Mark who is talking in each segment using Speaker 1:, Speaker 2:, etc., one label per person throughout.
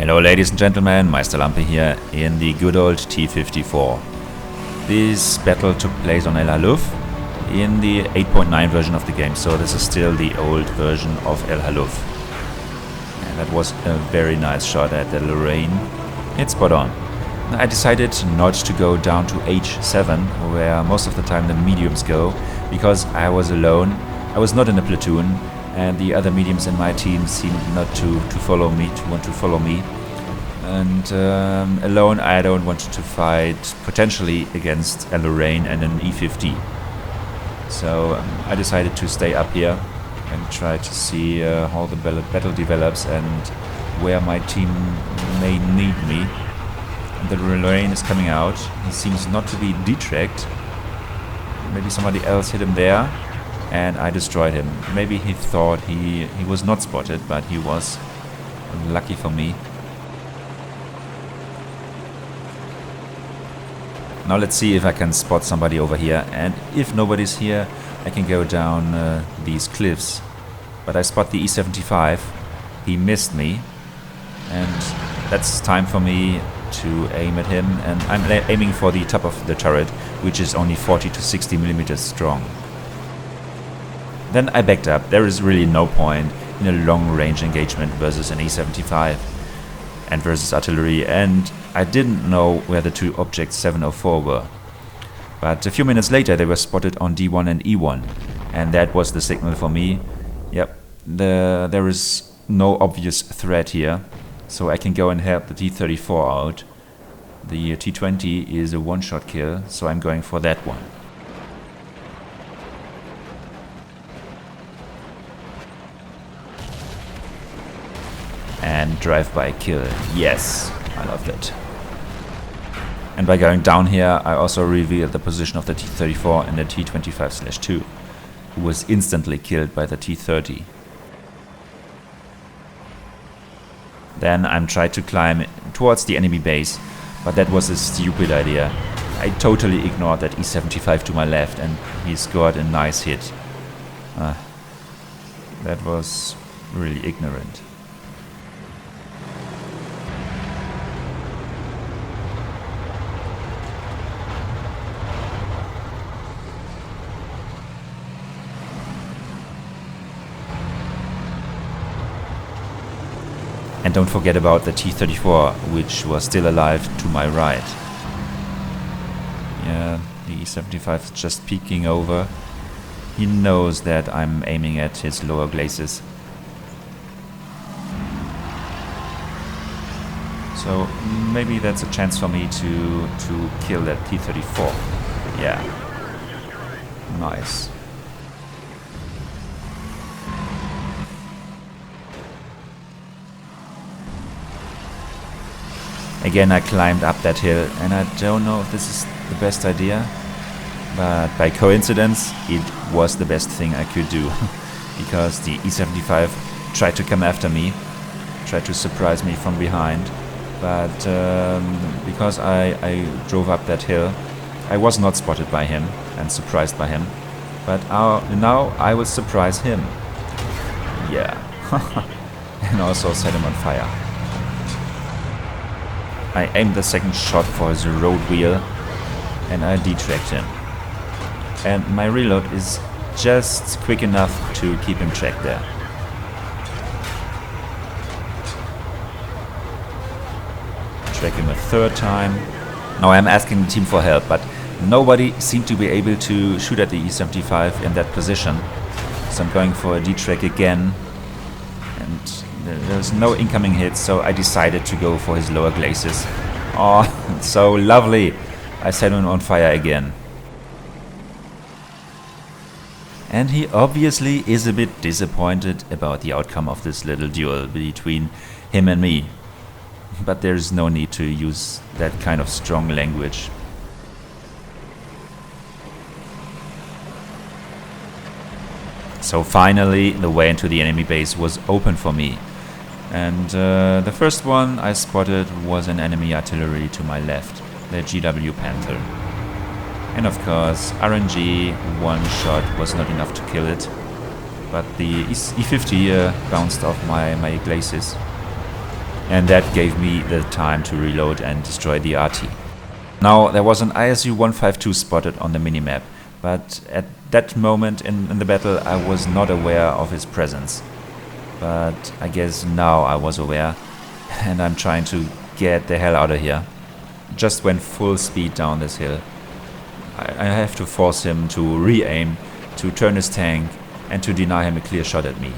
Speaker 1: Hello ladies and gentlemen, Meister Lampe here in the good old T-54. This battle took place on El Halluf in the 8.9 version of the game, so this is still the old version of El Halluf. And that was a very nice shot at the Lorraine. It's spot on. I decided not to go down to H7, where most of the time the mediums go, because I was alone. I was not in a platoon, and the other mediums in my team seemed not to want to follow me. And alone I don't want to fight potentially against a Lorraine and an E50. So I decided to stay up here and try to see how the battle develops and where my team may need me. The Lorraine is coming out. He seems not to be detracked. Maybe somebody else hit him there and I destroyed him. Maybe he thought he was not spotted, but he was. Lucky for me. Now let's see if I can spot somebody over here, and if nobody's here I can go down these cliffs. But I spot the E75. He missed me, and that's time for me to aim at him, and I'm aiming for the top of the turret, which is only 40 to 60 millimeters strong. Then I backed up. There is really no point in a long range engagement versus an E75 and versus artillery, and I didn't know where the two objects 704 were. But a few minutes later they were spotted on D1 and E1, and that was the signal for me. Yep, there is no obvious threat here, so I can go and help the T-34 out. The T-20 is a one-shot kill, so I'm going for that one. And drive-by kill. Yes, I love that. And by going down here, I also revealed the position of the T-34 and the T-25/2, who was instantly killed by the T-30. Then I'm trying to climb towards the enemy base, but that was a stupid idea. I totally ignored that E-75 to my left, and he scored a nice hit. That was really ignorant. And don't forget about the T-34, which was still alive to my right. Yeah, the E-75 is just peeking over. He knows that I'm aiming at his lower glacis. So maybe that's a chance for me to kill that T-34. Yeah. Nice. Again, I climbed up that hill, and I don't know if this is the best idea, but by coincidence, it was the best thing I could do, because the E-75 tried to come after me, tried to surprise me from behind, but because I drove up that hill, I was not spotted by him and surprised by him, but now I will surprise him. Yeah, and also set him on fire. I aimed the second shot for his road wheel and I detracked him. And my reload is just quick enough to keep him tracked there. Track him a third time. Now I'm asking the team for help, but nobody seemed to be able to shoot at the E-75 in that position. So I'm going for a detrack again. And there's no incoming hits, so I decided to go for his lower glacis. Oh, it's so lovely. I set him on fire again. And he obviously is a bit disappointed about the outcome of this little duel between him and me. But there's no need to use that kind of strong language. So finally, the way into the enemy base was open for me. And the first one I spotted was an enemy artillery to my left, the GW Panther. And of course, RNG one shot was not enough to kill it, but the E50 bounced off my glacis. and that gave me the time to reload and destroy the RT. Now there was an ISU 152 spotted on the minimap, but at that moment in the battle I was not aware of his presence. But I guess now I was aware, and I'm trying to get the hell out of here. Just went full speed down this hill. I have to force him to re-aim, to turn his tank, and to deny him a clear shot at me.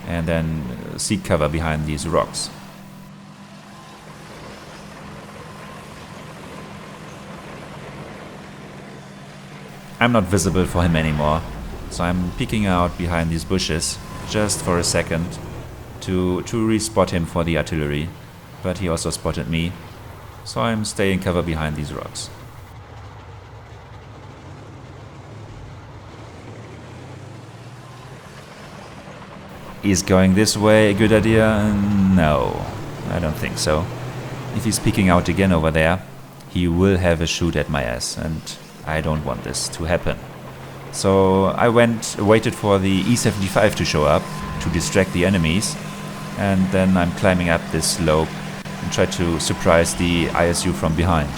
Speaker 1: And then seek cover behind these rocks. I'm not visible for him anymore, so I'm peeking out behind these bushes just for a second to re-spot him for the artillery, but he also spotted me, so I'm staying cover behind these rocks. Is going this way a good idea? No, I don't think so. If he's peeking out again over there, he will have a shoot at my ass, and I don't want this to happen. So I waited for the E-75 to show up to distract the enemies, and then I'm climbing up this slope and try to surprise the ISU from behind.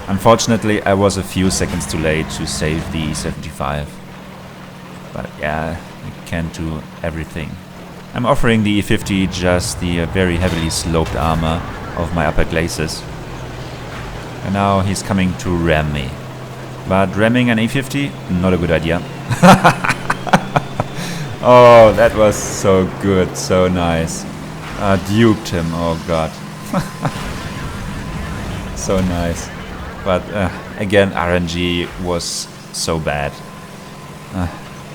Speaker 1: Unfortunately, I was a few seconds too late to save the E-75. But yeah, you can't do everything. I'm offering the E-50 just the very heavily sloped armor of my upper glacis. And now he's coming to ram me. But ramming an E-50, not a good idea. Oh, that was so good, so nice. Duped him, oh god. So nice. But again, RNG was so bad.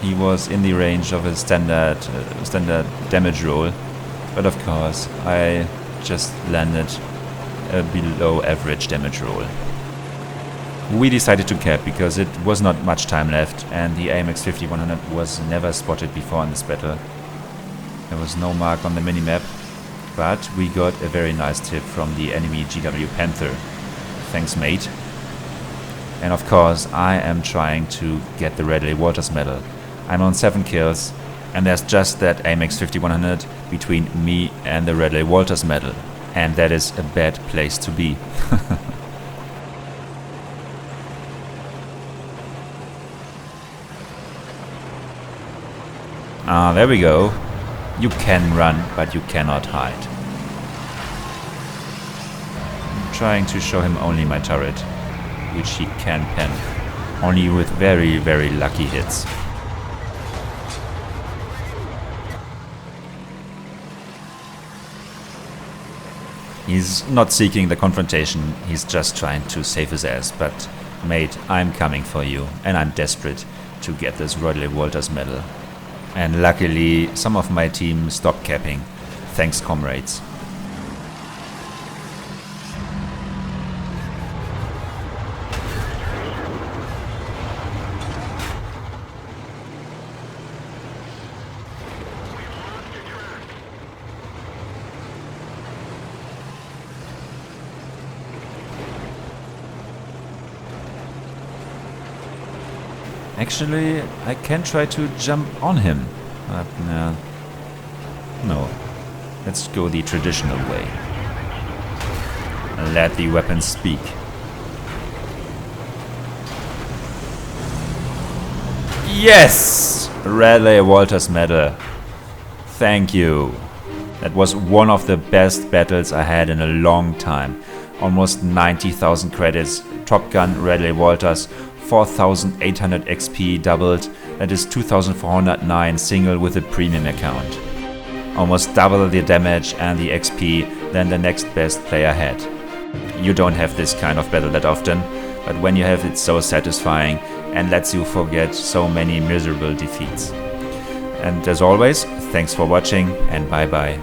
Speaker 1: He was in the range of a standard damage roll, but of course I just landed a below average damage roll. We decided to cap because it was not much time left, and the AMX 5100 was never spotted before in this battle. There was no mark on the minimap, but we got a very nice tip from the enemy GW Panther. Thanks, mate. And of course, I am trying to get the Radley-Walters medal. I'm on 7 kills, and there's just that AMX 5100 between me and the Radley-Walters medal. And that is a bad place to be. There we go. You can run, but you cannot hide. I'm trying to show him only my turret, which he can pen, only with very, very lucky hits. He's not seeking the confrontation, he's just trying to save his ass, but mate, I'm coming for you, and I'm desperate to get this Radley-Walters medal. And luckily, some of my team stopped capping. Thanks, comrades. Actually, I can try to jump on him, but no. Let's go the traditional way. Let the weapons speak. Yes! Radley-Walters medal. Thank you. That was one of the best battles I had in a long time. Almost 90,000 credits, Top Gun Radley-Walters, 4,800 XP doubled, that is 2,409 single with a premium account. Almost double the damage and the XP than the next best player had. You don't have this kind of battle that often, but when you have, it's so satisfying and lets you forget so many miserable defeats. And as always, thanks for watching and bye bye.